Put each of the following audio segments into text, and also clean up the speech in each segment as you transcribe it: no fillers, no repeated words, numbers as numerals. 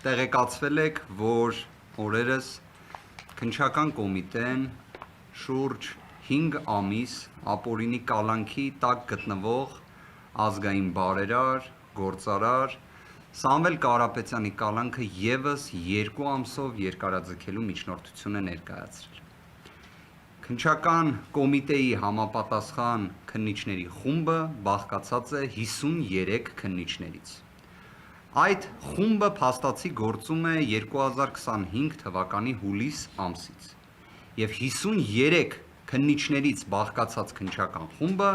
տեղեկացվել եք, որ օրերս քննչական կոմիտեն շուրջ 5 ամիս ապօրինի կալանքի տակ գտնվող ազգային բարերար, գործարար Սամվել Կարապետյանի կալանքը ևս 2 ամսով երկարաձգելու միջնորդություն է ներկայացրել։ Քննչական կոմիտեի համապատասխան քննիչների խումբը բաղկացած է 53 քննիչներից։ Այդ խումբը փաստացի գործում է 2025 թվականի հուլիս ամսից և 53 քննիչներից բաղկացած քննչական խումբը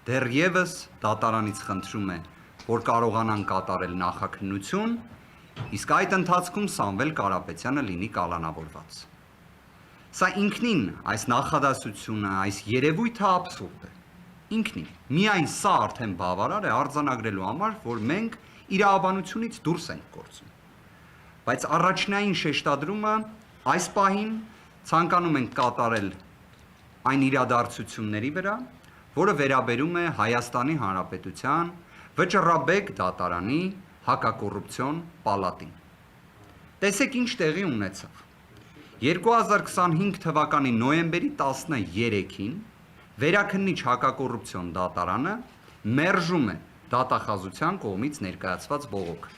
դեռևս դատարանից խնդրում է, որ կարողանան կատարել նախաքննություն, իսկ այդ ընթացքում Սամվել Կարապետյանը լինի կալանավորված։ Սա ինքնին այս նախադասությունը, այս երևույթը աբսուրդ է։ Ինքնին, միայն սա արդեն բավարար է արձանագրելու համար, որ մենք իրավաբանությունից դուրս ենք գործում։ Բայց առաջնային շեշտադրումը այս պահին ցանկանում ենք կատարել այն իրադարձությունների վրա, որը վերաբերում է Հայաստանի Հանրապետության Վճռաբեկ դատարանի հակակոռուպցիոն պալատին։ Տեսեք ինչ տեղի ունեցավ։ 2025 թվականի նոյեմբերի 13-ին վերաքննիչ հակակոռուպցիոն դատարանը մերժում է դատախազության կողմից ներկայացված բողոքը։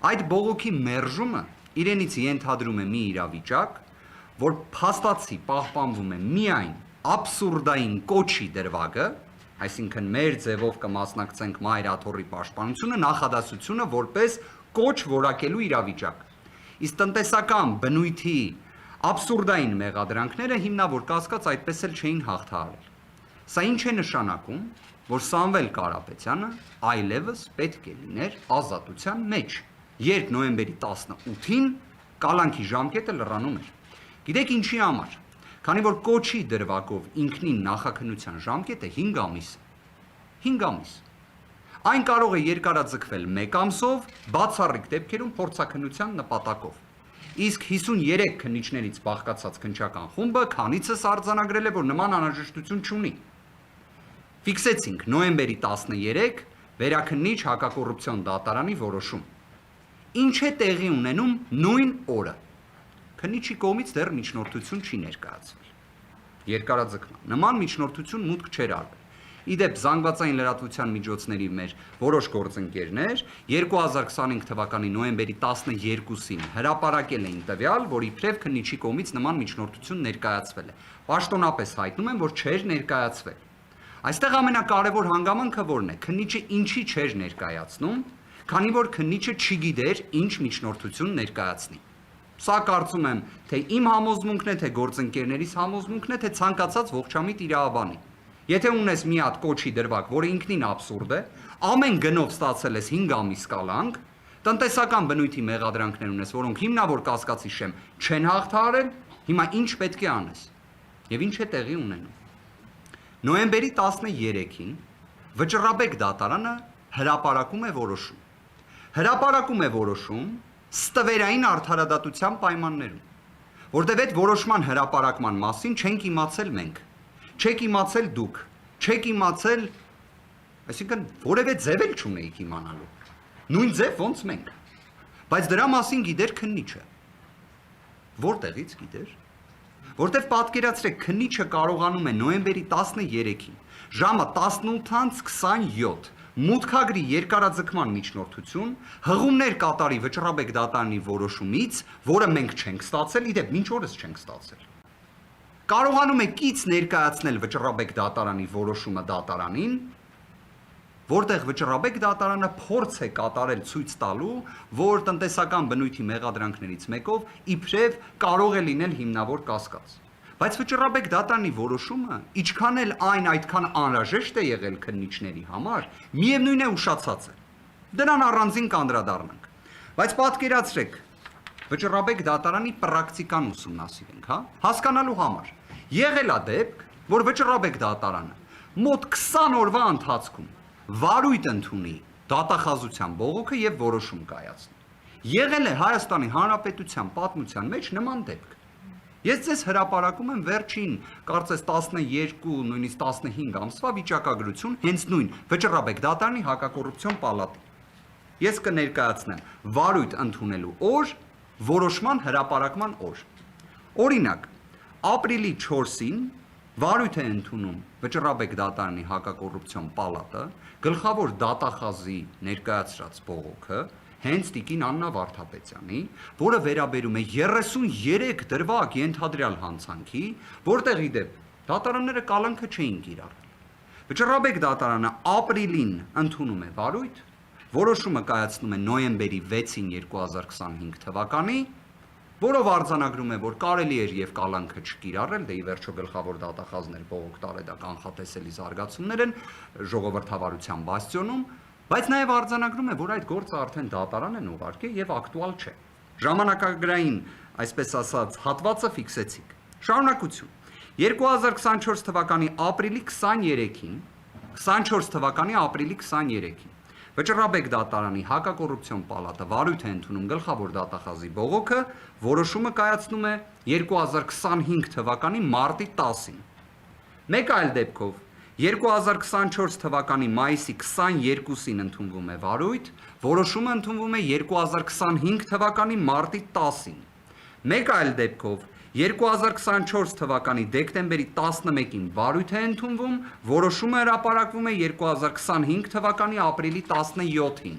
Այդ բողոքի մերժումը իրենից ենթադրում է մի իրավիճակ, որ փաստացի պահպանվում է միայն աբսուրդային կոչի դրվագը, այսինքն մեր ձևով կմասնակցենք Մայր աթոռի պաշտպանությունը, նախադասությունը որպես կոչ որակելու իրավիճակ։ Իսկ տնտեսական բնույթի աբսուրդային մեղադրանքները հիմնավոր կասկած այդպես էլ չէին հաղթահարել։ Սա ինչ է նշանակում, որ Սամվել Կարապետյանը այլևս պետք է լիներ ազատության մեջ, երբ նոյեմբերի 18-ին կալանքի ժամկետը լրանում էր։ Գիտեք ինչի համար, քանի որ կոչի դրվագով ինքնին նախաքննության ժամկետը 5 ամիս է։ 5 ամիս։ Այն կարող է երկարաձգվել 1 ամսով, բացառիկ դեպքերում փորձաքննության նպատակով։ Իսկ 53 քննիչներից բաղկացած քննչական խումբը քանիցս արձանագրել է, որ նման անհրաժեշտություն չունի։ Ֆիքսեցինք նոյեմբերի 13 վերաքննիչ հակակոռուպցիոն դատարանի որոշում։ Ինչ է տեղի ունենում նույն օրը։ Քննիչի կողմից դեռ միջնորդություն չի ներկայացվել։ Երկարաձգման։ Նման միջնորդություն մուտք չէր արվել։ Իդեպ զանգվածային լրատվության միջոցների մեր որոշ գործընկերներ 2025 թվականի նոյեմբերի 12-ին հրապարակել էին տվյալ, որ իբրև քննիչի կողմից նման միջնորդություն ներկայացվել է։ Պաշտոնապես հայտնում են, որ չէր ներկայացվել։ Այստեղ ամենակարևոր հանգամանքը որն է, քննիչը ինչի չէր ներկայացնում, քանի որ քննիչը չգիտեր ինչ միջնորդություն ներկայացնի։ Սա կարծում եմ, թե իմ համոզմունքն է, թե գործընկերներիս համոզմունքն է, թե ցանկացած ողջամիտ իրավաբանի։ Եթե ունես մի հատ կոչի դրվագ, որը ինքնին աբսուրդ է, ամեն գնով ստացել ես 5 ամիս կալանք, տնտեսական բնույթի մեղադրանքներ ունես, որոնք հիմնավոր կասկածի շեմ չեն հաղթահարել, հիմա ինչ պետք է անես։ Եվ ինչ է տեղի ունենում։ Նոյեմբերի 13-ին Վճռաբեկ դատարանը հրապարակում է որոշում։ Հրապարակում է որոշում ստվերային արդարադատության պայմաններում, որտեղ այդ որոշման հրապարակման մասին չենք իմացել մենք, չեք իմացել դուք, չեք իմացել, այսինքն որևէ ձև էլ չունեիք իմանալու, նույն ձև ոնց մենք, բայց դրա մասին գիտեր քննիչը։ Որտեղից գիտեր։ Որտեվ պատկերացրեք, քննիչը կարողանում է նոյեմբերի 13-ին ժամը 18:27 մուտքագրի երկարաձգման միջնորդություն, հղումներ կատարի Վճռաբեկ դատարանի որոշումից, որը մենք չենք ստացել, իդեպ մինչ օրս չենք ստացել։ Կարողանում է կից ներկայացնել Վճռաբեկ դատարանի որոշումը դատարանին, որտեղ Վճռաբեկ դատարանը փորձ է կատարել ցույց տալու, որ տնտեսական բնույթի մեղադրանքներից մեկով իբրև կարող է լինել հիմնավոր կասկած։ Բայց Վճռաբեկ դատարանի որոշումը, ինչքան էլ այն այդքան անհրաժեշտ է եղել քննիչների համար, միևնույն է ուշացած է։ Դրան առանձին կանդրադառնանք։ Բայց պատկերացրեք, Վճռաբեկ դատարանի պրակտիկան ուսումնասիրենք, հասկանալու համար։ Եղել է դեպք, որ Վճռաբեկ դատարանը մոտ 20 օրվա ընթացքում վարույթ ընդունի դատախազության բողոքը եւ որոշում կայացնի։ Եղել է Հայաստանի Հանրապետության պատմության մեջ նման դեպք։ Ես ձեզ հրապարակում եմ վերջին, կարծես 12, նույնիսկ 15 ամսվա վիճակագրություն հենց նույն Վճռաբեկ դատարանի հակակոռուպցիոն պալատի։ ես կներկայացնեմ վարույթ ընդունելու օր, որոշման հրապարակման օր։ Օրինակ, ապրիլի 4-ին վարույթ է ընդունում Վճռաբեկ դատարանի հակակոռուպցիոն պալատը, գլխավոր դատախազի ներկայացրած բողոքը, հենց տիկին Աննա Վարդապետյանի, որը վերաբերում է 33 դրվագ ենթադրյալ հանցանքի, որտեղ ի դեպ դատարանները կալանքը չէին կիրառել։ Վճռաբեկ դատարանը ապրիլին ընդունում է վարույթ, որոշումը կայացնում է նոյեմբերի 6-ին 2025 թվականի, որով արձանագրում է, որ կարելի էր եւ կալանքը չկիրառել, դե ի վերջո գլխավոր դատախազներ բողոք տարել, կանխատեսելի զարգացումներ են ժողովրդավարության բաստիոնում, բայց նաեւ արձանագրում է, որ այդ գործը արդեն դատարան են ուղարկել եւ ակտուալ չէ։ Ժամանակագրային, այսպես ասած, հատվածը ֆիքսեցիք։ Շարունակություն։ 2024 թվականի ապրիլի 23-ին Վճռաբեկ դատարանի հակակոռուպցիոն պալատը վարույթ է ընդունում գլխավոր դատախազի բողոքը, որոշումը կայացնում է 2025 թվականի մարտի 10-ին։ Մեկ այլ դեպքով 2024 թվականի մայիսի 22-ին ընդունվում է վարույթ, որոշումը ընդունվում է 2025 թվականի մարտի 10-ին։ Մեկ այլ դեպքով 2024 թվականի դեկտեմբերի 11-ին վարույթ է ընդունվում, որոշումը հրապարակվում է 2025 թվականի ապրիլի 17-ին։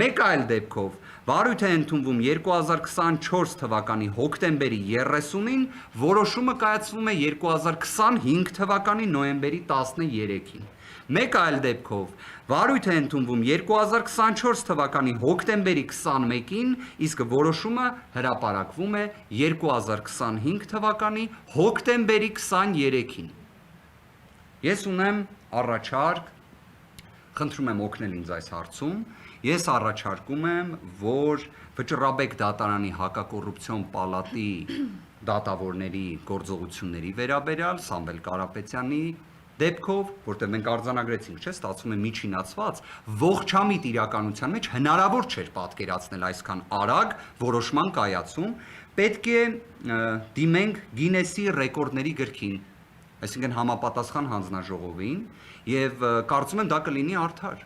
Մեկ այլ դեպքով վարույթ է ընդունվում 2024 թվականի հոկտեմբերի 30-ին, որոշումը կայացվում է 2025 թվականի նոյեմբերի 13-ին։ Մեկ այլ դեպքով վարույթ է ընդունվում 2024 թվականի հոկտեմբերի 21-ին, իսկ որոշումը հրապարակվում է 2025 թվականի հոկտեմբերի 23-ին։ Ես ունեմ առաջարկ, խնդրում եմ օգնել ինձ այս հարցում, ես առաջարկում եմ, որ Վճռաբեկ դատարանի հակակոռուպցիոն պալատի դատավորների գործողությունների վերաբերյալ Սամվել Կարապետյանի դեպքով, որտեղ մենք արձանագրեցինք, չէ, ստացվում է միջինացված, ողջամիտ իրականության մեջ հնարավոր չէր պատկերացնել այսքան արագ որոշման կայացում, պետք է դիմենք Գինեսի ռեկորդների գրքին, այսինքն համապատասխան հանձնաժողովին, եւ կարծում եմ դա կլինի արդար։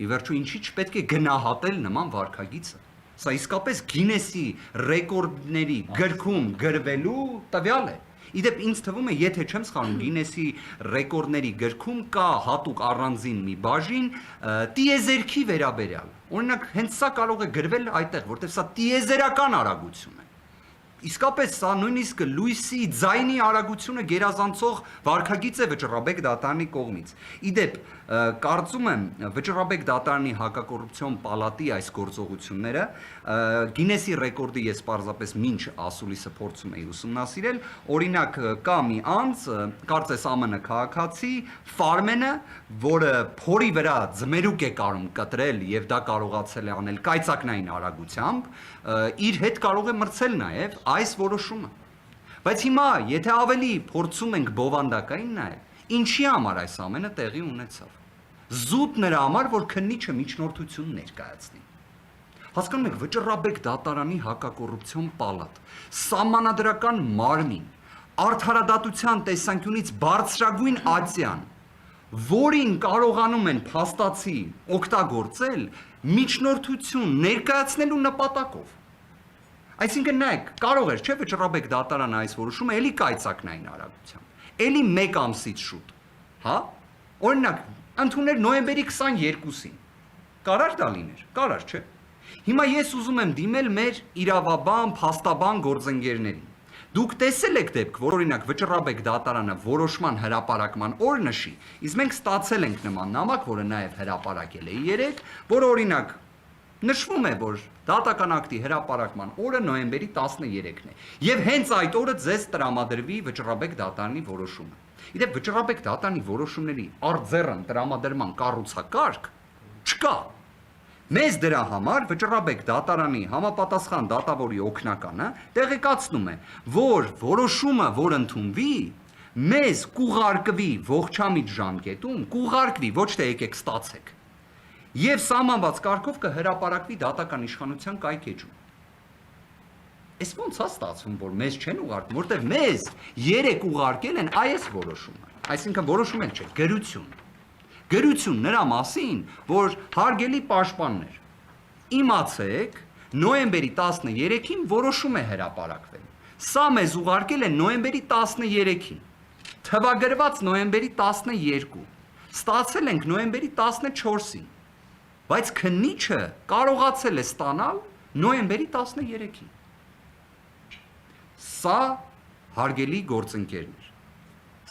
Ի վերջո ինչի՞ չպետք է գնահատել նման վարքագիծը։ Սա իսկապես Գինեսի ռեկորդների գրքում գրվելու տվյալ է։ Իդեպ ինձ թվում է, եթե չեմ սխալվում, Գինեսի ռեկորդների գրքում կա հատուկ առանձին մի բաժին տիեզերքի վերաբերյալ։ Օրինակ, հենց սա կարող է գրվել այդտեղ, որտեղ սա տիեզերական արագություն է։ Իսկապես սա նույնիսկ լույսի ձայնի արագությունը գերազանցող վարքագիծ է Վճռաբեկ դատարանի կողմից։ Իդեպ, կարծում եմ Վճռաբեկ դատարանի հակակոռուպցիոն պալատի այս գործողությունները Գինեսի ռեկորդի ես պարզապես մինչ ասուլիսը փորձում էի ուսումնասիրել, օրինակ կա մի անձ, կարծես ԱՄՆ քաղաքացի Ֆարմենը, որը փորի վրա ձմերուկ է կարում կտրել եւ դա կարողացել է անել կայծակնային արագությամբ, իր հետ կարող է մրցել նաեւ այս որոշումը։ Բայց հիմա, եթե ավելի փորձում ենք բովանդակային նայել, ինչի համար այս ամենը տեղի ունեցավ։ Զուտ նրա համար, որ քննիչը միջնորդություն ներկայացնի։ Հասկանում եք, Վճռաբեկ դատարանի հակակոռուպցիոն պալատ, սահմանադրական մարմին, արդարադատության տեսանկյունից բարձրագույն ատյան, որին կարողանում են փաստացի օգտագործել միջնորդություն ներկայացնելու նպատակով։ Այսինքն նայեք, կարող էր, չէ՞, Վճռաբեկ դատարանը այս որոշումը էլի կայծակնային արագությամբ, էլի 1 ամսից շուտ, հա? Օրինակ, ընդուներ նոյեմբերի 22-ին։ Կարար դա լիներ, կարար, չէ՞։ Հիմա ես ուզում եմ դիմել մեր իրավաբան, փաստաբան գործընկերներին։ Դուք տեսել եք դեպք, որ օրինակ Վճռաբեկ դատարանը որոշման հրապարակման օր նշի, իսկ մենք ստացել ենք նման նամակ, որը նաև հրապարակել է 3, որ օրինակ նշվում է, որ դատական ակտի հրապարակման օրը նոյեմբերի 13-ն է, եւ հենց այդ օրը ձեզ տրամադրվի Վճռաբեկ դատարանի որոշումը։ Իդեպ Վճռաբեկ դատարանի որոշումների արձեռն տրամադրման կառուցակարգ չկա։ Մեզ դրա համար Վճռաբեկ դատարանի համապատասխան դատավորի օգնականը տեղեկացնում է, որ որոշումը, որ ընդունվի, մեզ կուղարկվի ողջամիտ ժամկետում, կուղարկվի, ոչ թե եկեք ստացեք։ Եվ սահմանված կարգով կհրապարակվի դատական իշխանության կայքեջում։ Այս ոնց է ստացվում, որ մեզ չեն ուղարկում, որտեղ մեզ 3 ուղարկել են այս որոշումը, այսինքն որոշում էլ չէ, գրություն նրա մասին, որ հարգելի պաշտպաններ, իմացեք, նոյեմբերի 13-ին որոշում է հրապարակվել։ Սա մեզ ուղարկել է նոյեմբերի 13-ին, թվագրված նոյեմբերի 12, ստացել ենք նոյեմբերի 14-ին, բայց քննիչը կարողացել է ստանալ նոյեմբերի 13-ին։ Սա հարգելի գործընկերներ,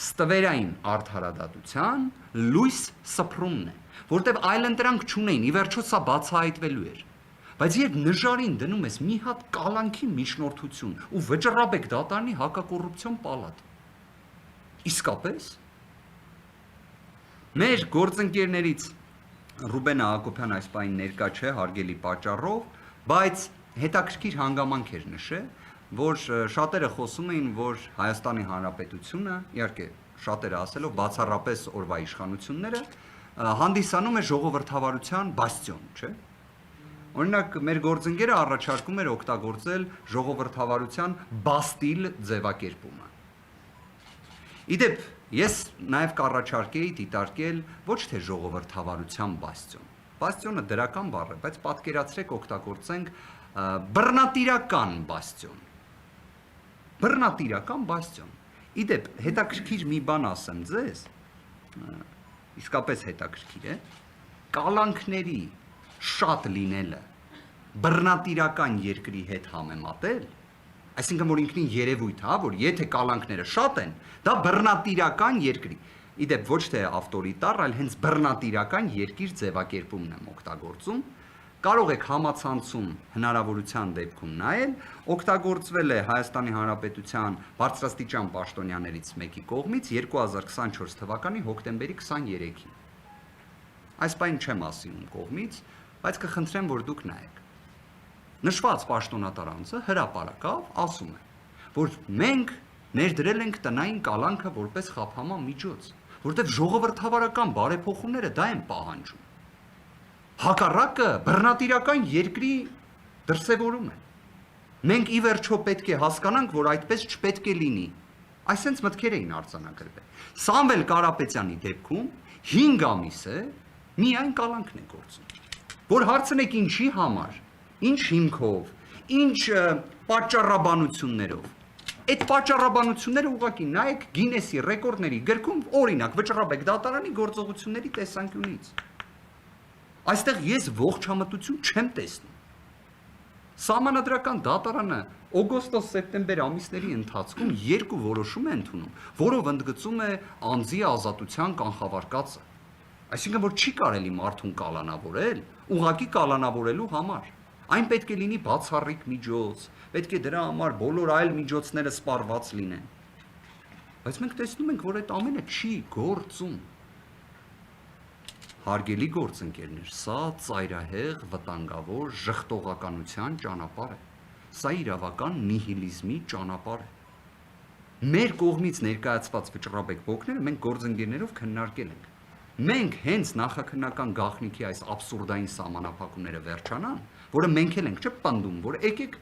ստվերային արդարադատության լույս սփռումն է, որտեղ այլընտրանք չունեին, ի վերջո սա բացահայտվելու էր։ Բայց երբ նժարին դնում ես մի հատ կալանքի միջնորդություն ու վճռաբեկ դատարանի հակակոռուպցիոն պալատ, իսկապես մեր գործընկերներից Ռուբեն Հակոբյան այս պահին ներկա չէ հարգելի պատճառով, բայց հետաքրքիր հանգամանք էր նշել, որ շատերը խոսում էին, որ Հայաստանի Հանրապետությունը, իհարկե շատերը ասելով բացառապես օրվա իշխանությունները, հանդիսանում է ժողովրդավարության բաստիոն, չէ՞։ Օրինակ մեր գործընկերը առաջարկում էր օգտագործել ժողովրդավարության բաստիլ ձևակերպումը։ Իդեպ ես նաև կառաջարկեի դիտարկել ոչ թե ժողովրդավարության բաստիոն։ Բաստիոնը դրական բառ է, բայց պատկերացրեք օգտագործենք բռնատիրական բաստիոն։ Բռնատիրական բաստիոն։ Իդեպ հետաքրքիր մի բան ասեմ ձեզ, իսկապես հետաքրքիր է, կալանքների շատ լինելը բռնատիրական երկրի հետ համեմատել, այսինքն որ ինքնին երևույթ, հա, որ եթե կալանքները շատ են, դա բռնատիրական երկրի, իդեպ ոչ թե ավտորիտար, այլ հենց բռնատիրական երկիր ձևակերպումն եմ օգտագործում, կարող եք համացանցում հնարավորության դեպքում նայել, օգտագործվել է Հայաստանի Հանրապետության բարձրաստիճան պաշտոնյաներից մեկի կողմից 2024 թվականի հոկտեմբերի 23-ին։ Այս բանը չեմ ասի ում կողմից, բայց կխնդրեմ, որ դուք նայեք։ Նշված պաշտոնատար անձը հրապարակավ ասում է, որ մենք ներդրել ենք տնային կալանքը որպես խափանման միջոց, որտեղ ժողովրդավարական բարեփոխումները դա են պահանջում։ Հակառակը բռնատիրական երկրի դրսևորում է։ Մենք ի վերջո պետք է հասկանանք, որ այդպես չպետք է լինի։ Այսենց մտքեր էին արձանագրվել։ Սամվել Կարապետյանի դեպքում 5 ամիս է միայն կալանքն է գործում։ Որ հարցնեք ինչի համար, ինչ հիմքով, ինչ պատճառաբանություններով։ Այդ պատճառաբանությունները ուղղակի նայեք Գինեսի ռեկորդների գրքում, օրինակ վճռաբեկ դատարանի գործողությունների տեսանկյունից։ Այստեղ ես ողջամտություն չեմ տեսնում։ Սահմանադրական դատարանը օգոստոս-սեպտեմբեր ամիսների ընթացքում 2 որոշում է ընդունում, որով ընդգծում է անձի ազատության կանխավարկածը։ Այսինքն որ չի կարելի մարդուն կալանավորել, ուղղակի կալանավորելու համար։ Այն պետք է լինի բացառիկ միջոց, պետք է դրա համար բոլոր այլ միջոցները սպառված լինեն։ Բայց մենք տեսնում ենք, որ այդ ամենը չի գործում։ Հարգելի գործընկերներ, սա ծայրահեղ, վտանգավոր ժխտողականության ճանապարհ է։ Սա իրավական նիհիլիզմի ճանապարհ է։ Մեր կողմից ներկայացված վճռաբեկ բոկները մենք գործընկերներով քննարկել ենք։ Մենք հենց նախաքննական գաղտնիքի այս աբսուրդային սահմանափակումները վերջանան, որը մենք էլ ենք չպնդում, որ եկեք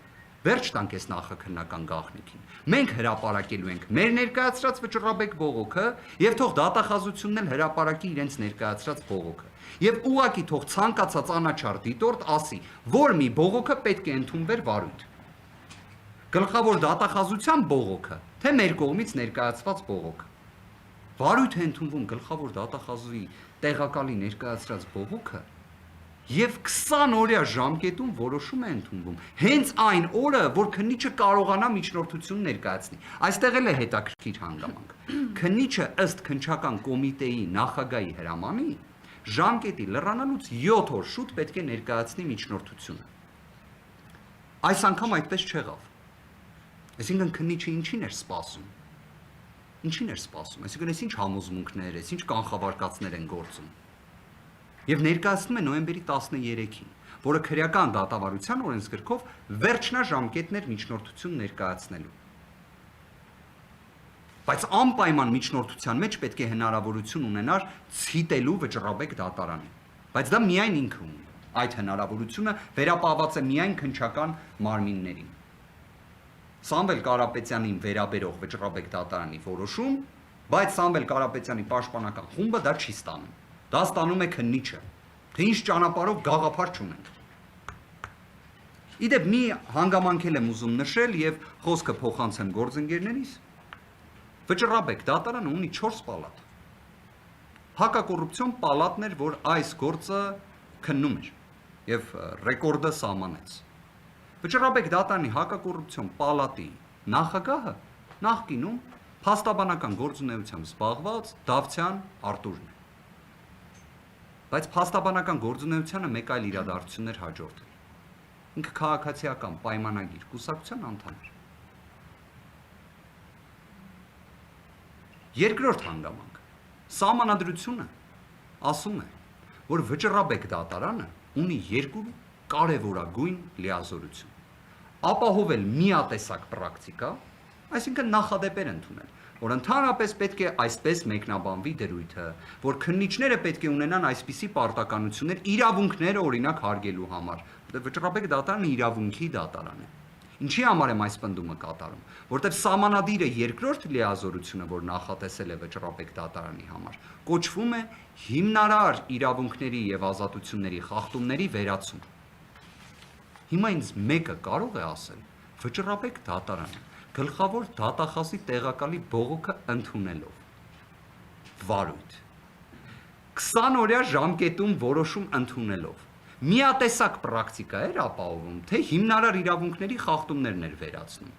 վերջ տանք այս նախաքննական գաղտնիքին։ Մենք հրապարակելու ենք մեր ներկայացրած վճռաբեկ բողոքը եւ թող դատախազությունն էլ հրապարակի իրենց ներկայացրած բողոքը։ Եվ ուղակի թող ցանկացած անաչառ դիտորդ ասի, որ մի բողոքը պետք է ընդունվեր վարույթ։ Գլխավոր դատախազության բողոքը, թե մեր կողմից ներկայացված բողոքը։ Վարույթ է ընդունվում գլխավոր դատախազուի տեղակալի ներկայացրած բողոքը եւ 20 օրյա ժամկետում որոշում է ընդունվում։ Հենց այն օրը, որ քննիչը կարողանա միջնորդություն ներկայացնի։ Այստեղ էլ է հետաքրքիր հանգամանք։ Քննիչը ըստ քննչական կոմիտեի նախագահի հրամանի ժամկետի լրանալուց 7 օր շուտ պետք է ներկայացնի միջնորդությունը։ Այս անգամ այդպես չեղավ։ Այսինքն քննիչը ինչին էր սպասում։ Ինչին էր սպասում, այսինքն այս ինչ համոզմունքներ, այս ինչ կանխավարկածներ են գործում։ Եվ ներկայացնում է նոյեմբերի 13-ին, որը քրեական դատավարության օրենսգրքով վերջնաժամկետն էր միջնորդություն ներկայացնելու։ Բայց անպայման միջնորդության մեջ պետք է հնարավորություն ունենար ցիտելու վճռաբեկ դատարանին։ Բայց դա միայն ինքը ունի։ Այդ հնարավորությունը վերապահված է միայն քննչական մարմիններին։ Սամվել Կարապետյանին վերաբերող վճռաբեկ դատարանի որոշում, բայց Սամվել Կարապետյանի պաշտպանական խումբը դա չի ստանում։ Դա ստանում է քննիչը, թե ինչ ճանապարհով գաղափար չունենք։ Իդեպ մի հանգամանքել եմ ուզում նշել եւ խոսքը փոխանցեմ գործընկերներիս։ Վճռաբեկ դատարանը ունի 4 պալատ։ Հակակոռուպցիոն պալատն էր, որ այս գործը քննում էր եւ ռեկորդը սահմանեց։ Վճռաբեկ դատարանի հակակոռուպցիոն պալատի նախագահը նախկինում փաստաբանական գործունեությամբ զբաղված Դավթյան Արտուրն է։ Բայց փաստաբանական գործունեությանը մեկ այլ իրադարձություն էր հաջորդել։ Ինքը քաղաքացիական պայմանագիր կուսակցության անդամ էր։ Երկրորդ հանգամանք սահմանադրությունը ասում է, որ վճռաբեկ դատարանը ունի 2 կարևորագույն լիազորություն։ Ապահովել միատեսակ պրակտիկա, այսինքն նախադեպեր ընդունել, որ ընդհանրապես պետք է այսպես մեկնաբանվի դրույթը, որ քննիչները պետք է ունենան այսպիսի պարտականություններ իրավունքները օրինակ հարգելու համար։ Վճռաբեկ դատարանը իրավունքի դատարան է։ Ինչի համար եմ այս պնդումը կատարում, որտեղ սահմանադիրը երկրորդ լիազորությունը, որ նախատեսել է վճռաբեկ դատարանի համար, կոչվում է հիմնարար իրավունքների եւ ազատությունների խախտումների վերացում։ Հիմա ինձ մեկը կարող է ասել, վճռաբեկ դատարանը գլխավոր դատախազի տեղակալի բողոքը ընդունելով վարույթ 20 օրյա ժամկետում որոշում ընդունելով միատեսակ պրակտիկա էր ապահովում, թե հիմնարար իրավունքների խախտումներն էր վերացնում։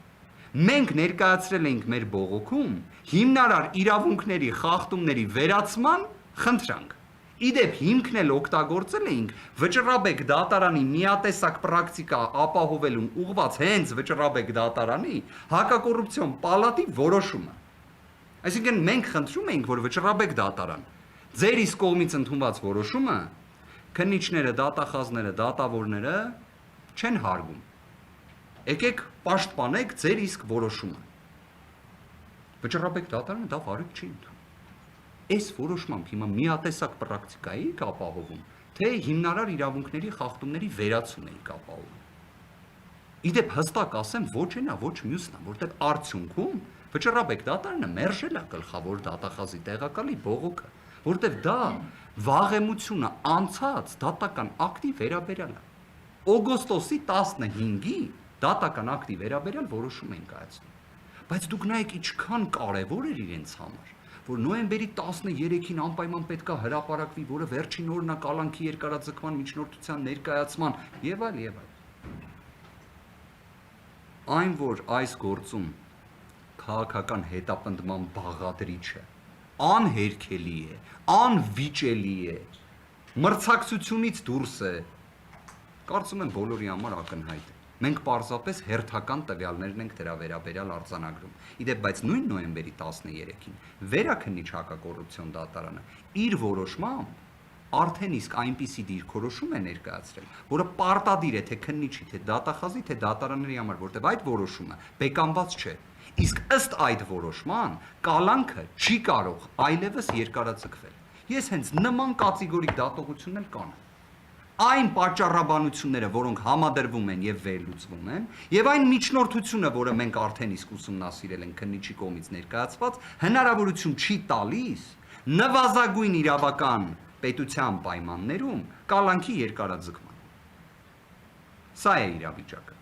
Մենք ներկայացրել էինք մեր բողոքում հիմնարար իրավունքների խախտումների վերացման խնդրանք։ Իդեպ հիմքն էլ օգտագործել էինք վճռաբեկ դատարանի միատեսակ պրակտիկա ապահովելուն ուղղված հենց վճռաբեկ դատարանի հակակոռուպցիոն պալատի որոշումը։ Այսինքն մենք խնդրում էինք, որ վճռաբեկ դատարան ձեր իսկ կողմից ընդունված որոշումը քննիչները, դատախազները, դատավորները չեն հարգում։ Եկեք պաշտպանեք ձեր իսկ որոշումը։ Վճռաբեկ դատարանը դա վարույթ չի ընդունում։ Այս որոշմամբ հիմա միատեսակ պրակտիկայի ապահովում, թե հիմնարար իրավունքների խախտումների վերացում է ապահովում։ Իդեպ հստակ ասեմ, ոչ այնա, ոչ մյուսն է, որտեղ արդյունքում վճռաբեկ դատարանը մերժել է գլխավոր դատախազի տեղակալի բողոքը, որտեղ դա վաղեմությունը անցած դատական ակտի վերաբերյալ է։ Օգոստոսի 15-ի դատական ակտի վերաբերյալ որոշում են կայացնում։ Բայց դուք նայեք ինչքան կարևոր էր իրենց համար, որ նոյեմբերի 13-ին անպայման պետք է հրապարակվի, որը վերջին օրն է կալանքի երկարաձգման միջնորդության ներկայացման եւ այլ եւ այլ։ Այն որ այս գործում քաղաքական հետապնդման բաղադրիչը անհերքելի է, անվիճելի է, մրցակցությունից դուրս է, կարծում եմ բոլորի համար ակնհայտ է։ Մենք պարզապես հերթական տվյալներն ենք դրա վերաբերյալ արձանագրում։ Իդեպ, բայց նույն նոյեմբերի 13-ին վերաքննիչ հակակոռուպցիոն դատարանը իր որոշմամբ արդեն իսկ այնպիսի դիրքորոշում է ներկայացրել, որը պարտադիր է թե քննիչի, թե դատախազի, թե դատարանների համար, որտեղ այդ որոշումը բեկամված չէ։ Իսկ ըստ այդ որոշման կալանքը չի կարող այլևս երկարաձգվել։ Ես հենց նման կատեգորիկ դատողություններ կան։ Այն պատճառաբանությունները, որոնք համադրվում են եւ վերլուծվում են, եւ այն միջնորդությունը, որը մենք արդեն իսկ ուսումնասիրել ենք քննիչի կողմից ներկայացված, հնարավորություն չի տալիս նվազագույն իրավական պետության պայմաններում կալանքի երկարաձգման։ Սա է իրավիճակը։